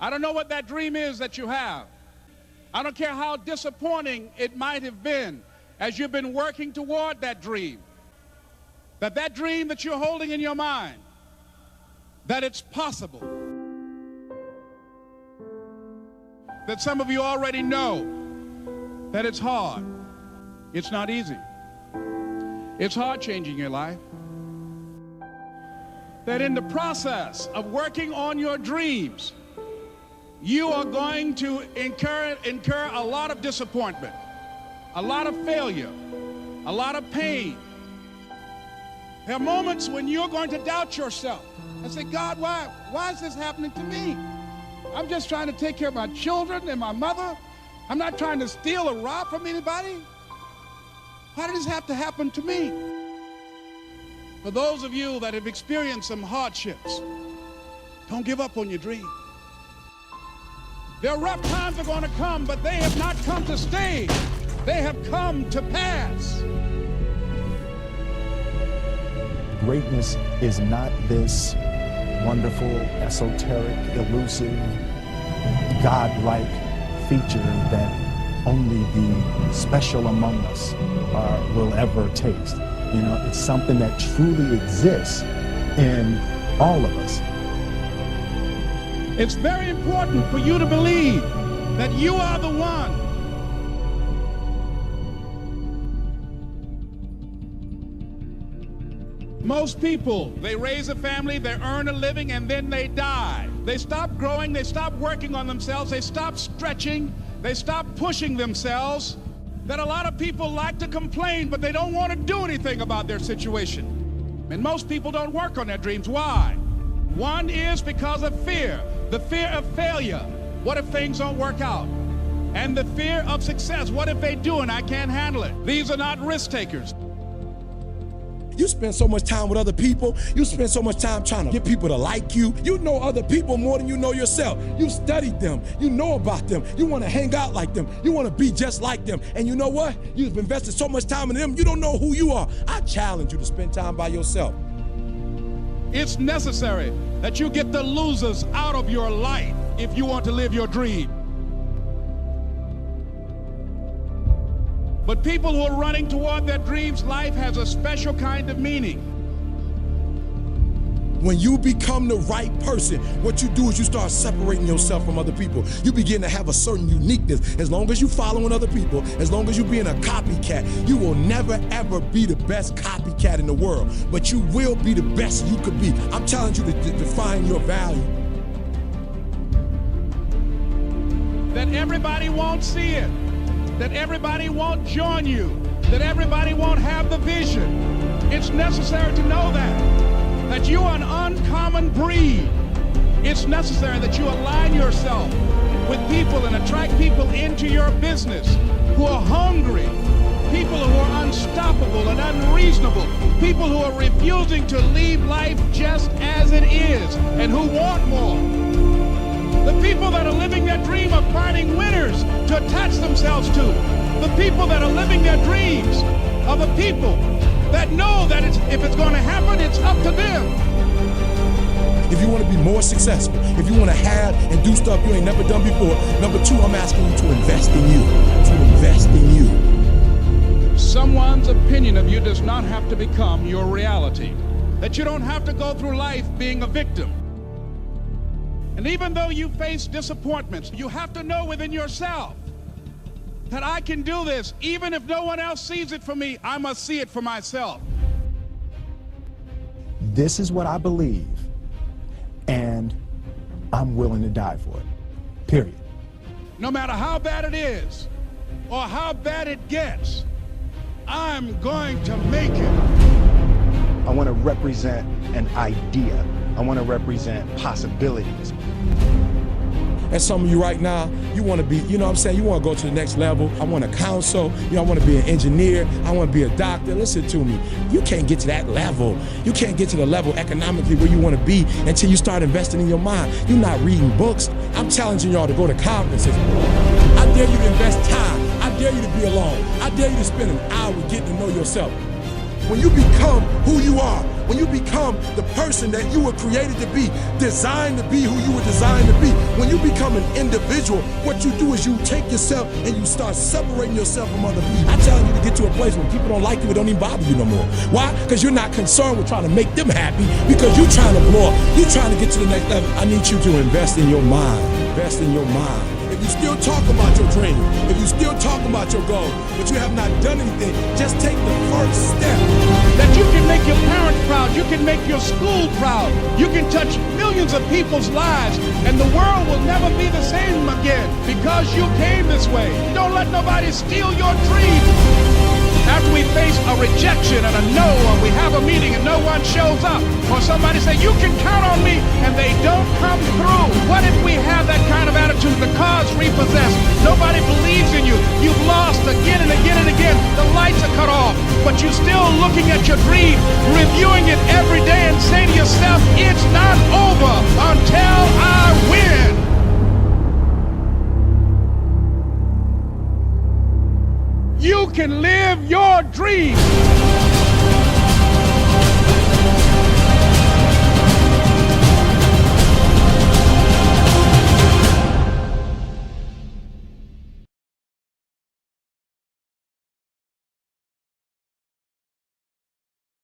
I don't know what that dream is that you have. I don't care how disappointing it might have been as you've been working toward that dream. That dream that you're holding in your mind, that it's possible. That some of you already know that it's hard. It's not easy. It's hard changing your life. That in the process of working on your dreams, you are going to incur a lot of disappointment, a lot of failure, a lot of pain. There are moments when you're going to doubt yourself and say, God, why is this happening to me? I'm just trying to take care of my children and my mother. I'm not trying to steal or rob from anybody. Why did this have to happen to me? For those of you that have experienced some hardships, don't give up on your dream. There are rough times are going to come, but they have not come to stay. They have come to pass. Greatness is not this wonderful, esoteric, elusive, God-like feature that only the special among us will ever taste. You know, it's something that truly exists in all of us. It's very important for you to believe that you are the one. Most people, they raise a family, they earn a living, and then they die. They stop growing, they stop working on themselves, they stop stretching, they stop pushing themselves. That a lot of people like to complain, but they don't want to do anything about their situation. And most people don't work on their dreams. Why? One is because of fear. The fear of failure. What if things don't work out? And the fear of success. What if they do and I can't handle it? These are not risk takers. You spend so much time with other people. You spend so much time trying to get people to like you. You know other people more than you know yourself. You studied them. You know about them. You want to hang out like them. You want to be just like them. And you know what? You've invested so much time in them, you don't know who you are. I challenge you to spend time by yourself. It's necessary that you get the losers out of your life if you want to live your dream. But people who are running toward their dreams, life has a special kind of meaning. When you become the right person, what you do is you start separating yourself from other people. You begin to have a certain uniqueness. As long as you're following other people, as long as you're being a copycat, you will never ever be the best copycat in the world. But you will be the best you could be. I'm challenging you to define your value. That everybody won't see it. That everybody won't join you, that everybody won't have the vision. It's necessary to know that you are an uncommon breed. It's necessary that you align yourself with people and attract people into your business who are hungry, people who are unstoppable and unreasonable, people who are refusing to leave life just as it is and who want more. The people that are living their dream of finding winners to attach themselves to. The people that are living their dreams are the people that know that if it's going to happen, it's up to them. If you want to be more successful, if you want to have and do stuff you ain't never done before, number two, I'm asking you to invest in you. To invest in you. Someone's opinion of you does not have to become your reality. That you don't have to go through life being a victim. And even though you face disappointments, you have to know within yourself that I can do this. Even if no one else sees it for me, I must see it for myself. This is what I believe, and I'm willing to die for it, period. No matter how bad it is or how bad it gets, I'm going to make it. I want to represent an idea. I want to represent possibilities. And some of you right now, you want to be, you know what I'm saying, you want to go to the next level. I want to counsel, I want to be an engineer, I want to be a doctor. Listen to me, you can't get to that level. You can't get to the level economically where you want to be until you start investing in your mind. You're not reading books. I'm challenging y'all to go to conferences. I dare you to invest time. I dare you to be alone. I dare you to spend an hour getting to know yourself. When you become who you are, when you become the person that you were created to be, designed to be who you were designed to be, When you become an individual, what you do is you take yourself and you start separating yourself from other people. I'm telling you to get to a place where people don't like you, it don't even bother you no more. Why? Because you're not concerned with trying to make them happy, because you're trying to blow up. You're trying to get to the next level. I need you to invest in your mind. Invest in your mind. If you still talk about your dream, if you still talk about your goal, but you have not done anything, just take the first step. That you can make your parents proud, you can make your school proud, you can touch millions of people's lives, and the world will never be the same again because you came this way. Don't let nobody steal your dream. After we face a rejection and a no, or we have a meeting and no one shows up, or somebody say, you can count on me, and they don't come through. What if we have that kind of attitude? The car's repossessed. Nobody believes in you. You've lost again and again and again. The lights are cut off, but you're still looking at your dream, reviewing it every day and say to yourself, it's not over until I win. You can live your dream.